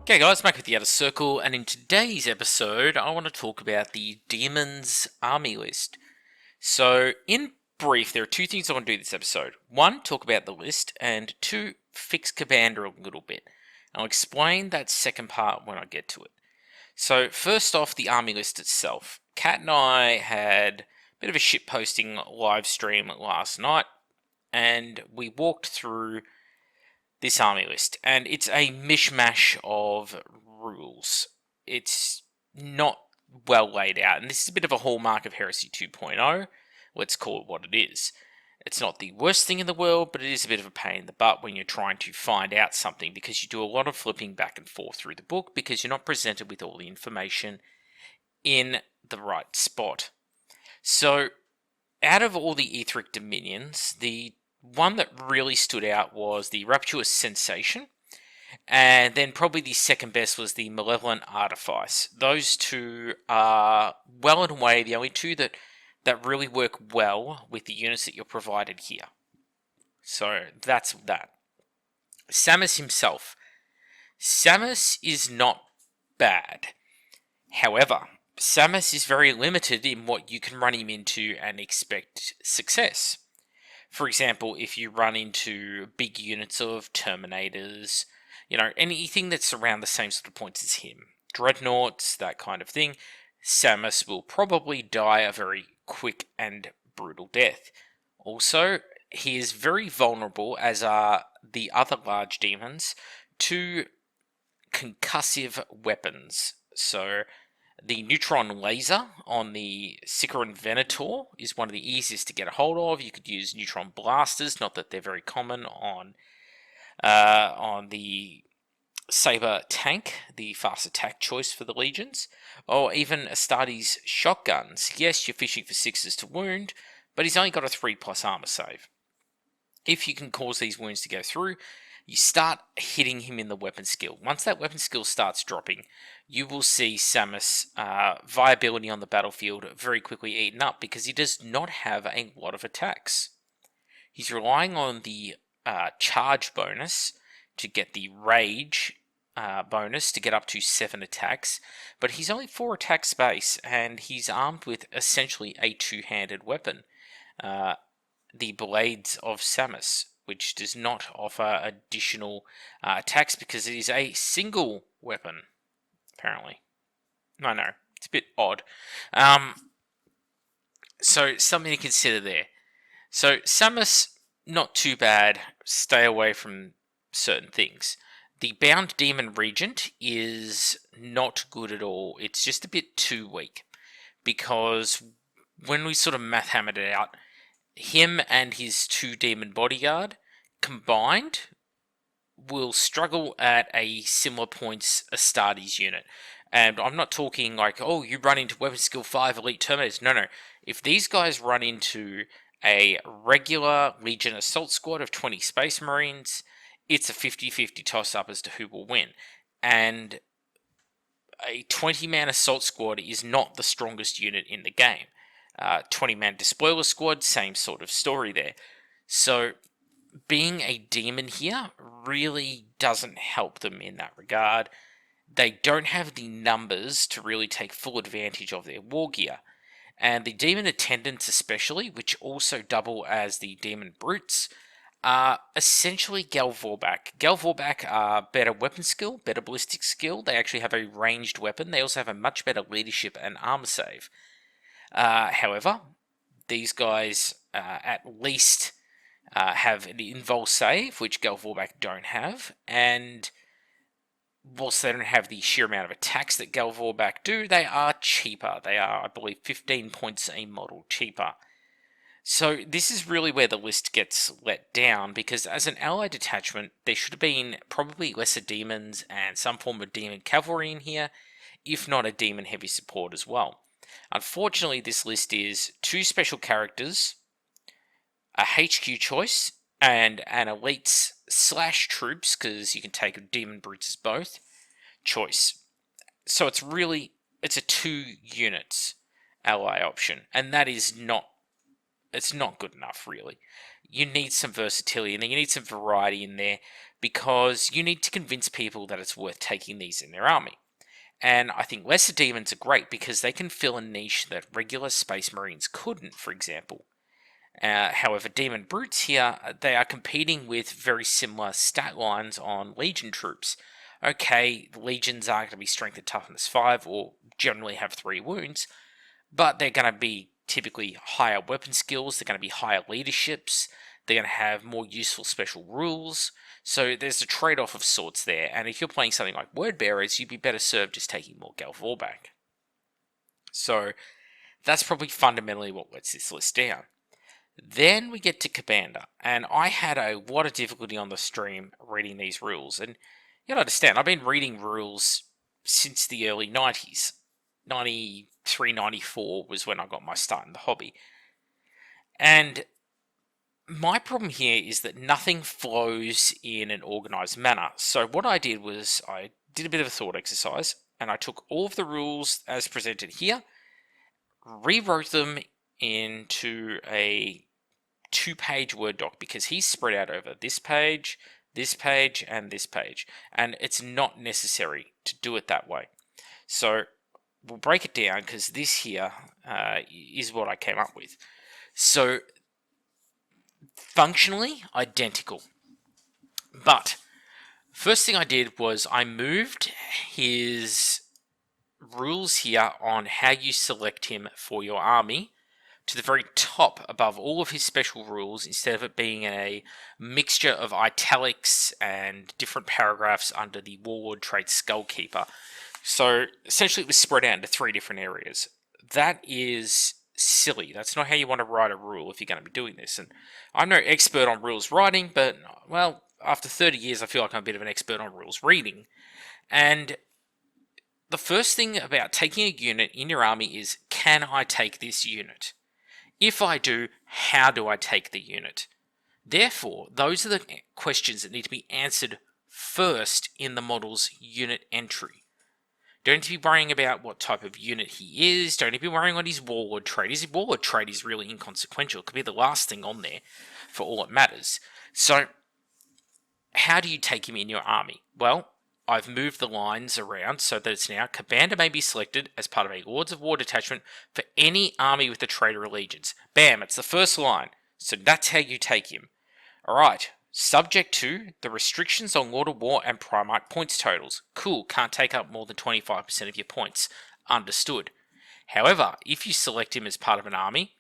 Okay guys, back with the Outer Circle, and in today's episode I want to talk about the Daemons army list. So in brief, there are two things I want to do this episode. One, talk about the list, and two, fix Commander a little bit. I'll explain that second part when I get to it. So first off, the army list itself. Kat and I had a bit of a shitposting live stream last night, and we walked through this army list, and it's a mishmash of rules. It's not well laid out, and this is a bit of a hallmark of Heresy 2.0. Let's call it what it is. It's not the worst thing in the world, but it is a bit of a pain in the butt when you're trying to find out something, because you do a lot of flipping back and forth through the book because you're not presented with all the information in the right spot. So, out of all the Etheric Dominions, the one that really stood out was the Rapturous Sensation, and then probably the second best was the Malevolent Artifice. Those two are well and away the only two that really work well with the units that you're provided here. So that's that. Samus himself. Samus is not bad. However, Samus is very limited in what you can run him into and expect success. For example, if you run into big units of Terminators, anything that's around the same sort of points as him, Dreadnoughts, that kind of thing, Samus will probably die a very quick and brutal death. Also, he is very vulnerable, as are the other large demons, to concussive weapons. So, the neutron laser on the Sicaran Venator is one of the easiest to get a hold of. You could use neutron blasters, not that they're very common on the Saber tank, the fast attack choice for the legions, or even Astartes shotguns. Yes, you're fishing for 6s to wound, but he's only got a 3+ armor save. If you can cause these wounds to go through, you start hitting him in the weapon skill. Once that weapon skill starts dropping, you will see Samus' viability on the battlefield very quickly eaten up, because he does not have a lot of attacks. He's relying on the charge bonus to get the rage bonus to get up to 7 attacks, but he's only 4 attack space, and he's armed with essentially a two-handed weapon, the Blades of Samus, which does not offer additional attacks because it is a single weapon, apparently. I know, it's a bit odd. So something to consider there. So Samus, not too bad. Stay away from certain things. The Bound Demon Regent is not good at all. It's just a bit too weak, because when we sort of math hammered it out, him and his 2 Demon Bodyguard combined will struggle at a similar points Astartes unit. And I'm not talking like, oh, you run into weapon skill 5 elite Terminators. No. If these guys run into a regular Legion assault squad of 20 Space Marines, it's a 50-50 toss-up as to who will win. And a 20-man assault squad is not the strongest unit in the game. 20-man Despoiler squad, same sort of story there. So being a demon here really doesn't help them in that regard. They don't have the numbers to really take full advantage of their war gear. And the demon attendants especially, which also double as the demon brutes, are essentially Gal Vorbak. Gal Vorbak are better weapon skill, better ballistic skill. They actually have a ranged weapon. They also have a much better leadership and armor save. However, these guys at least have an invul save, which Gal Vorbak don't have, and whilst they don't have the sheer amount of attacks that Gal Vorbak do, they are cheaper. They are, I believe, 15 points a model cheaper. So this is really where the list gets let down, because as an allied detachment, there should have been probably lesser demons and some form of demon cavalry in here, if not a demon heavy support as well. Unfortunately, this list is 2 special characters, a HQ choice, and an elites / troops, because you can take demon brutes as both, choice. So it's a 2 units ally option, and that is not It's not good enough, really. You need some versatility and you need some variety in there because you need to convince people that it's worth taking these in their army. And I think Lesser Demons are great because they can fill a niche that regular Space Marines couldn't, for example. However, Demon Brutes here, they are competing with very similar stat lines on Legion troops. Okay, Legions are going to be Strength and Toughness 5, or generally have 3 wounds, but they're going to be typically higher weapon skills, they're going to be higher leaderships, they're going to have more useful special rules, so there's a trade-off of sorts there, and if you're playing something like Word Bearers, you'd be better served just taking more Galvor back. So that's probably fundamentally what lets this list down. Then we get to Commander, and I had a lot of difficulty on the stream reading these rules, and you gotta understand, I've been reading rules since the early 90s. 93, 94 was when I got my start in the hobby. And my problem here is that nothing flows in an organised manner. So what I did was I did a bit of a thought exercise, and I took all of the rules as presented here, rewrote them into a 2-page Word doc because he's spread out over this page, and this page. And it's not necessary to do it that way. So we'll break it down because this here is what I came up with. So functionally identical. But first thing I did was I moved his rules here on how you select him for your army to the very top above all of his special rules instead of it being a mixture of italics and different paragraphs under the Warlord trait Skullkeeper. So essentially it was spread out into 3 different areas. That is silly. That's not how you want to write a rule if you're going to be doing this. And I'm no expert on rules writing, but, well, after 30 years I feel like I'm a bit of an expert on rules reading. And the first thing about taking a unit in your army is, can I take this unit? If I do, how do I take the unit? Therefore, those are the questions that need to be answered first in the model's unit entry. Don't need to be worrying about what type of unit he is. Don't need to be worrying on his Warlord trait. His Warlord trait is really inconsequential. It could be the last thing on there for all it matters. So, how do you take him in your army? Well, I've moved the lines around so that it's now Commander may be selected as part of a Lords of War detachment for any army with a trait or allegiance. Bam, it's the first line. So that's how you take him. Alright, subject to the restrictions on Lord of War and Primarch points totals. Cool, can't take up more than 25% of your points. Understood. However, if you select him as part of an army,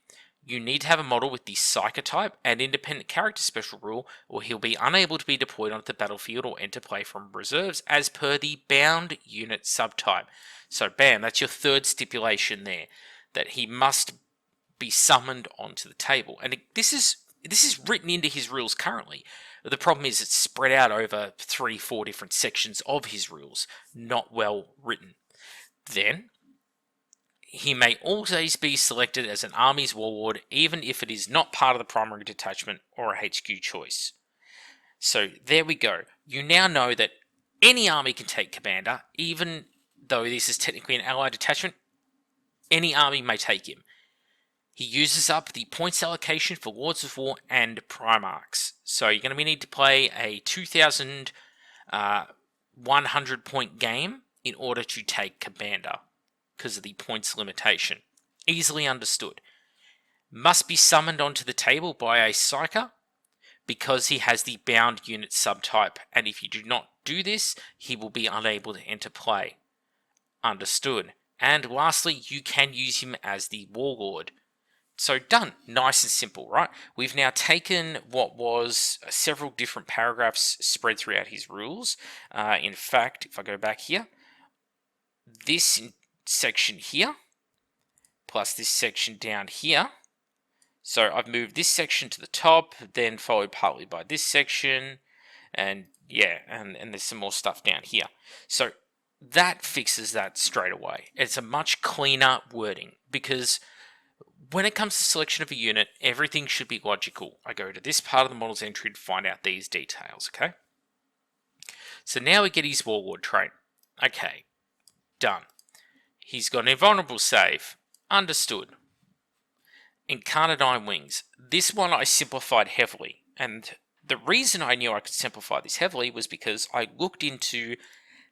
you need to have a model with the Psychotype and Independent Character Special rule, or he'll be unable to be deployed onto the battlefield or enter play from reserves as per the Bound Unit subtype. So bam, that's your third stipulation there, that he must be summoned onto the table. And this is written into his rules currently. The problem is it's spread out over 3-4 different sections of his rules, not well written. Then, he may always be selected as an army's warlord, even if it is not part of the primary detachment or a HQ choice. So there we go. You now know that any army can take Commander, even though this is technically an allied detachment. Any army may take him. He uses up the points allocation for Lords of War and Primarchs. So you're going to need to play a 2,100 point game in order to take Commander, because of the points limitation. Easily understood. Must be summoned onto the table by a Psyker because he has the Bound Unit subtype, and if you do not do this, he will be unable to enter play. Understood. And lastly, you can use him as the Warlord. So done. Nice and simple, right? We've now taken what was several different paragraphs spread throughout his rules. In fact, if I go back here, this section here, plus this section down here. So I've moved this section to the top, then followed partly by this section, and yeah, and there's some more stuff down here. So that fixes that straight away. It's a much cleaner wording, because when it comes to selection of a unit, everything should be logical. I go to this part of the model's entry to find out these details, okay? So now we get his Warlord trait. Okay, done. He's got an invulnerable save. Understood. Incarnadine Wings. This one I simplified heavily, and the reason I knew I could simplify this heavily was because I looked into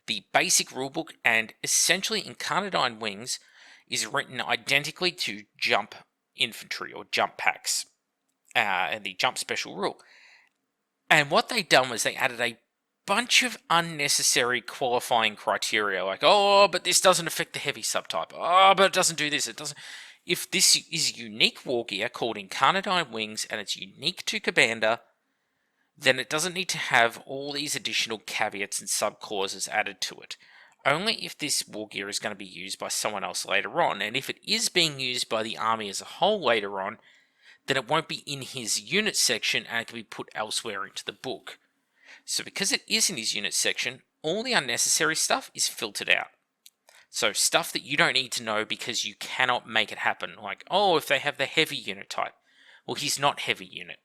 the basic rulebook, and essentially Incarnadine Wings is written identically to Jump Infantry or Jump Packs, and the Jump Special rule. And what they done was they added a bunch of unnecessary qualifying criteria, like, oh, but this doesn't affect the heavy subtype. Oh, but it doesn't do this. It doesn't. If this is unique war gear called Incarnadine Wings and it's unique to Kabanda, then it doesn't need to have all these additional caveats and sub-clauses added to it. Only if this war gear is going to be used by someone else later on, and if it is being used by the army as a whole later on, then it won't be in his unit section and it can be put elsewhere into the book. So because it is in his unit section, all the unnecessary stuff is filtered out. So stuff that you don't need to know because you cannot make it happen, like, oh, if they have the heavy unit type. Well, he's not heavy unit.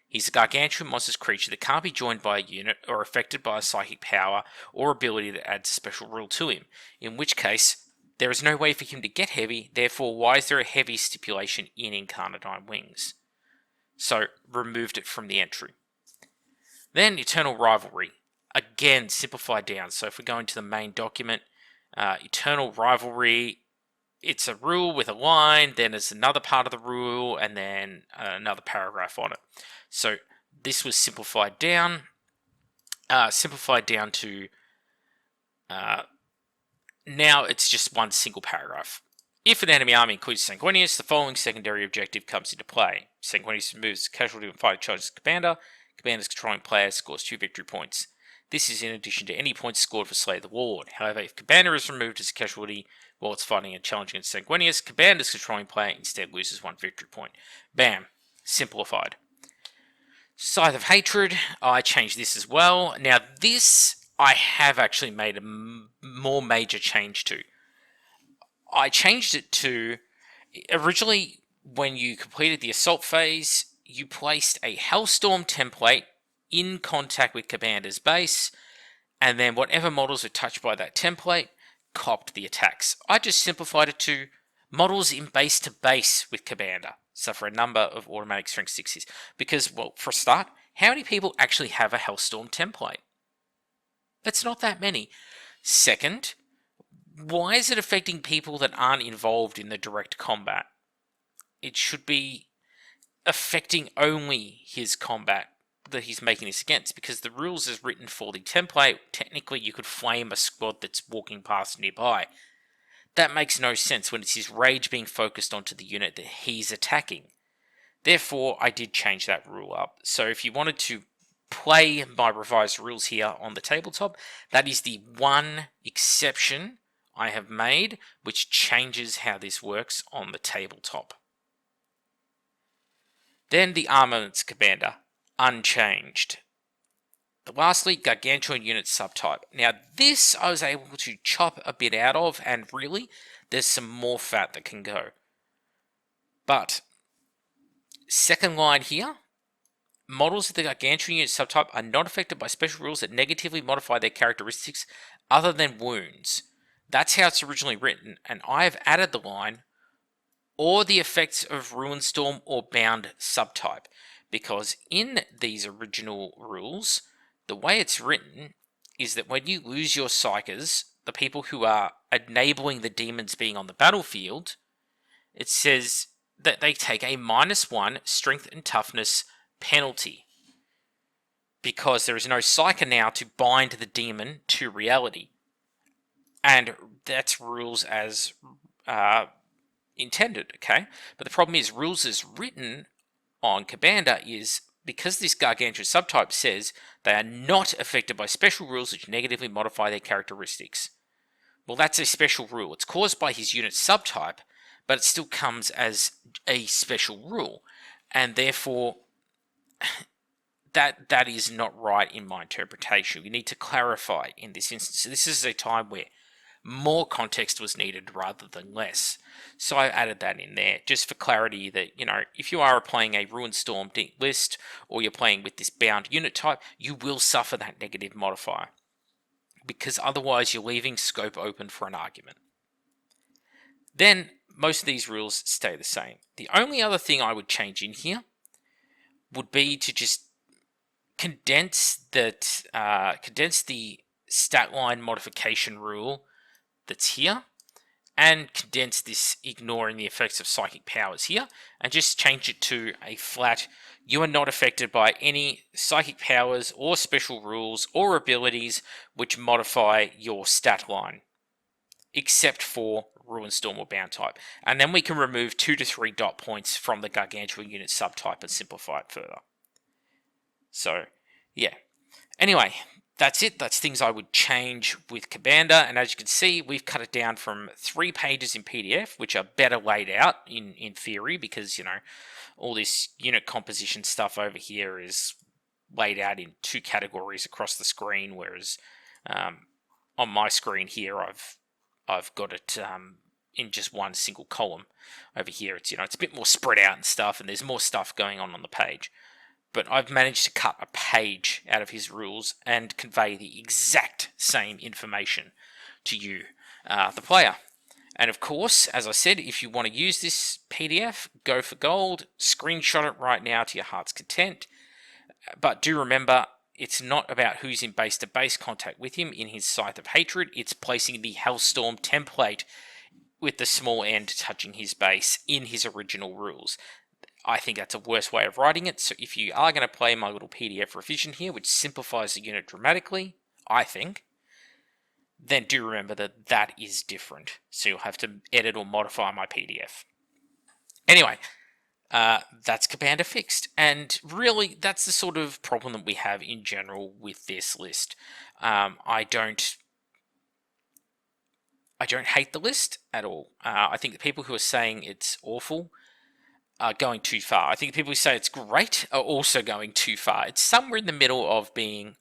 He's a gargantuan monstrous creature that can't be joined by a unit or affected by a psychic power or ability that adds a special rule to him, in which case there is no way for him to get heavy, therefore why is there a heavy stipulation in Incarnadine Wings? So removed it from the entry. Then Eternal Rivalry. Again, simplified down. So if we go into the main document, Eternal Rivalry, it's a rule with a line, then there's another part of the rule, and then another paragraph on it. So this was simplified down to now it's just one single paragraph. If an enemy army includes Sanguinius, the following secondary objective comes into play. Sanguinius removes casualty when fighting charges Commander. Commander's controlling player scores 2 victory points. This is in addition to any points scored for Slay the Warlord. However, if Commander is removed as a casualty while it's fighting a challenge against Sanguinius, Commander's controlling player instead loses 1 victory point. Bam. Simplified. Scythe of Hatred, I changed this as well. Now this, I have actually made a more major change to. I changed it to, originally when you completed the assault phase, you placed a Hellstorm template in contact with Commander's base, and then whatever models are touched by that template copped the attacks. I just simplified it to models in base to base with Commander, so for a number of automatic strength 6s. Because, well, for a start, how many people actually have a Hellstorm template? That's not that many. Second, why is it affecting people that aren't involved in the direct combat? It should be affecting only his combat that he's making this against, because the rules is written for the template. Technically, you could flame a squad that's walking past nearby. That makes no sense when it's his rage being focused onto the unit that he's attacking. Therefore, I did change that rule up. So if you wanted to play my revised rules here on the tabletop, that is the one exception I have made, which changes how this works on the tabletop. Then the Armaments Commander, unchanged. Lastly, Gargantuan Unit Subtype. Now this I was able to chop a bit out of, and really, there's some more fat that can go. But, second line here, models of the Gargantuan Unit Subtype are not affected by special rules that negatively modify their characteristics other than wounds. That's how it's originally written, and I have added the line, or the effects of Ruinstorm or Bound subtype, because in these original rules, the way it's written is that when you lose your Psykers, the people who are enabling the demons being on the battlefield, it says that they take a -1 strength and toughness penalty, because there is no Psyker now to bind the demon to reality. And that's rules as intended, okay? But the problem is, rules as written on Kabanda is, because this Gargantuan subtype says they are not affected by special rules which negatively modify their characteristics. Well, that's a special rule. It's caused by his unit subtype, but it still comes as a special rule. And therefore, that is not right in my interpretation. We need to clarify in this instance. This is a time where more context was needed rather than less. So I added that in there, just for clarity that, you know, if you are playing a Ruinstorm list, or you're playing with this bound unit type, you will suffer that negative modifier, because otherwise you're leaving scope open for an argument. Then, most of these rules stay the same. The only other thing I would change in here would be to just condense the stat line modification rule that's here, and condense this ignoring the effects of psychic powers here, and just change it to a flat, you are not affected by any psychic powers or special rules or abilities which modify your stat line, except for Ruin Storm or Bound type. And then we can remove 2 to 3 dot points from the Gargantua unit subtype and simplify it further. So, yeah. Anyway, that's it. That's things I would change with Kabanda. And as you can see, we've cut it down from 3 pages in PDF, which are better laid out in theory, because, all this unit composition stuff over here is laid out in 2 categories across the screen, whereas on my screen here, I've got it in just one single column. Over here, it's a bit more spread out and stuff, and there's more stuff going on the page. But I've managed to cut a page out of his rules and convey the exact same information to you, the player. And of course, as I said, if you want to use this PDF, go for gold, screenshot it right now to your heart's content. But do remember, it's not about who's in base-to-base contact with him in his Scythe of Hatred. It's placing the Hellstorm template with the small end touching his base in his original rules. I think that's a worse way of writing it, so if you are going to play my little PDF revision here, which simplifies the unit dramatically, I think, then do remember that that is different. So you'll have to edit or modify my PDF. Anyway, that's Kabanda fixed. And really, that's the sort of problem that we have in general with this list. I don't hate the list at all. I think the people who are saying it's awful are going too far. I think the people who say it's great are also going too far. It's somewhere in the middle of being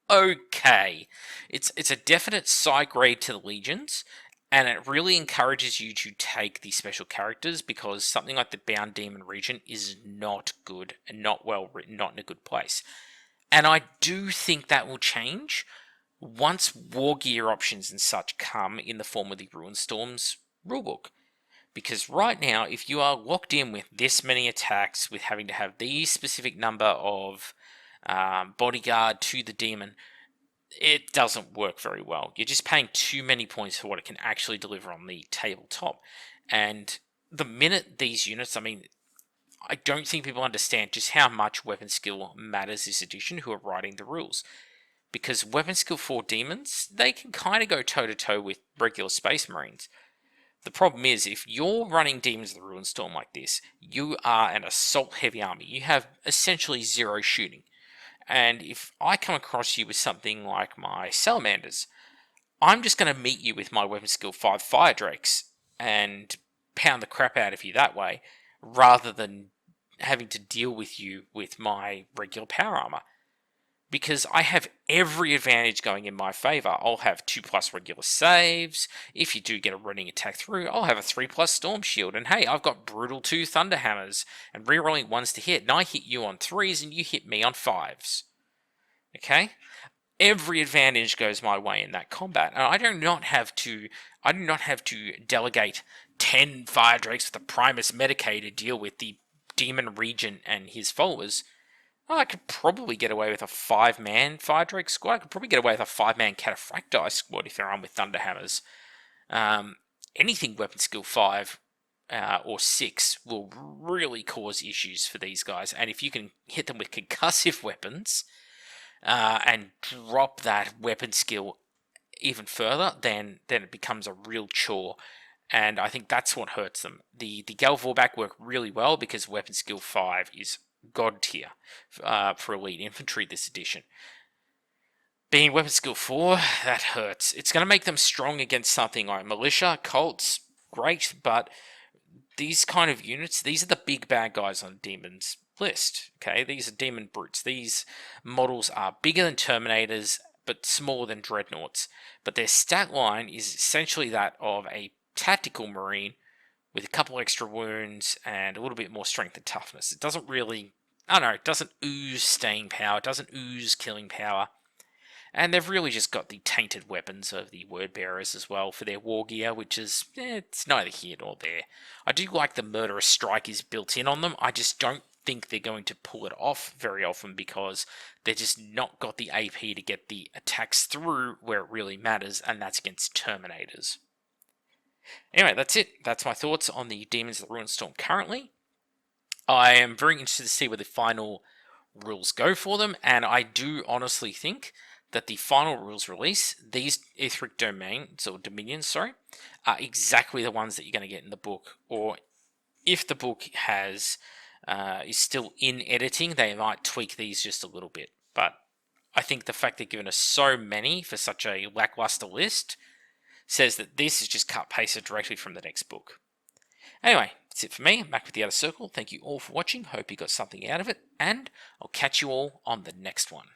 okay. It's a definite side grade to the Legions, and it really encourages you to take the special characters, because something like the Bound Demon Regent is not good and not well written, not in a good place. And I do think that will change once war gear options and such come in the form of the Ruin Storms rulebook. Because right now, if you are locked in with this many attacks, with having to have these specific number of bodyguard to the demon, it doesn't work very well. You're just paying too many points for what it can actually deliver on the tabletop. And the minute these units, I don't think people understand just how much weapon skill matters this edition who are writing the rules. Because weapon skill for demons, they can kind of go toe-to-toe with regular Space Marines. The problem is, if you're running Demons of the Ruin Storm like this, you are an assault-heavy army. You have essentially 0 shooting. And if I come across you with something like my Salamanders, I'm just going to meet you with my Weapon Skill 5 Fire Drakes and pound the crap out of you that way, rather than having to deal with you with my regular power armor. Because I have every advantage going in my favour. I'll have 2+ regular saves. If you do get a running attack through, I'll have a 3+ Storm Shield. And hey, I've got Brutal 2 Thunder Hammers and rerolling 1s to hit. And I hit you on 3s and you hit me on 5s. Okay? Every advantage goes my way in that combat. And I do not have to delegate 10 Fire Drakes with a Primus Medicae to deal with the Demon Regent and his followers. I could probably get away with a 5-man Fire Drake squad. I could probably get away with a 5-man Cataphracti squad if they're armed with Thunder Hammers. Anything weapon skill 5 or 6 will really cause issues for these guys. And if you can hit them with concussive weapons and drop that weapon skill even further, then it becomes a real chore. And I think that's what hurts them. The Galvorback work really well because weapon skill 5 is God tier for elite infantry this edition. Being weapon skill 4, that hurts. It's going to make them strong against something like militia, cults, great, but these kind of units, these are the big bad guys on Demon's list. Okay, these are demon brutes. These models are bigger than Terminators, but smaller than Dreadnoughts. But their stat line is essentially that of a tactical Marine with a couple extra wounds and a little bit more strength and toughness. It doesn't really, it doesn't ooze staying power, it doesn't ooze killing power. And they've really just got the tainted weapons of the word bearers as well for their war gear, which is, it's neither here nor there. I do like the murderous strike is built in on them. I just don't think they're going to pull it off very often because they're just not got the AP to get the attacks through where it really matters, and that's against Terminators. Anyway, that's it. That's my thoughts on the Demons of the Ruined Storm currently. I am very interested to see where the final rules go for them, and I do honestly think that the final rules release, these Etheric Domains, or Dominions, sorry, are exactly the ones that you're going to get in the book. Or if the book is still in editing, they might tweak these just a little bit. But I think the fact they've given us so many for such a lackluster list says that this is just cut pasted directly from the next book. Anyway, that's it for me. I'm back with the Outer Circle. Thank you all for watching. Hope you got something out of it, and I'll catch you all on the next one.